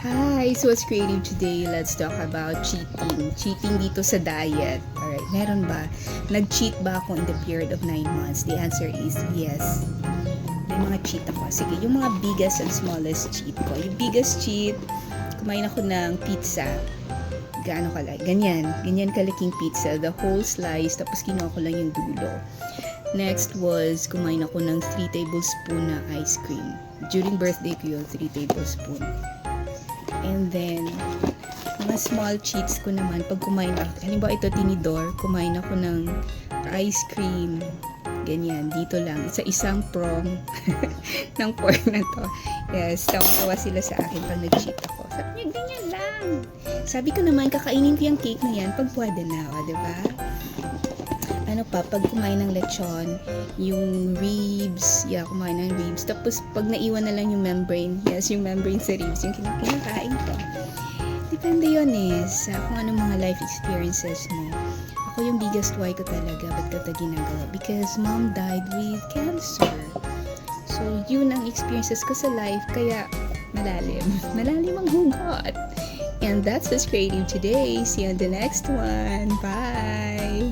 Hi! So what's creative today? Let's talk about cheating. Cheating dito sa diet. Alright, meron ba? Nag-cheat ba ako in the period of 9 months? The answer is yes. May mga cheat ako. Sige, yung mga biggest and smallest cheat ko. Yung biggest cheat, kumain ako ng pizza. Gaano kalaki? Ganyan kalaking pizza. The whole slice, tapos kinuha ko lang yung dulo. Next was, kumain ako ng 3 tablespoon na ice cream. During birthday ko yun, 3 tablespoon. And then, mga small cheats ko naman, pag kumain ako, halimbawa ito tinidor, kumain ako ng ice cream, ganyan, dito lang, sa isang prong ng pork na to. Yes, tawa sila sa akin pag nag-cheat ako. Sabi niya, ganyan lang. Sabi ko naman, kakainin ko yung cake na yan pag pwede na, o, diba? Ano pa, pag kumain ng lechon, yung ribs, kumain ng ribs. Tapos, pag naiwan na lang yung membrane, yes, yung membrane sa ribs, yung kinakain ko. Depende yun sa kung anong mga life experiences mo. Ako yung biggest why ko talaga, ba't ko ito ginagawa? Because mom died with cancer. So, yun ang experiences ko sa life, kaya malalim. Malalim ang hugot. And that's what's creative today. See you on the next one. Bye!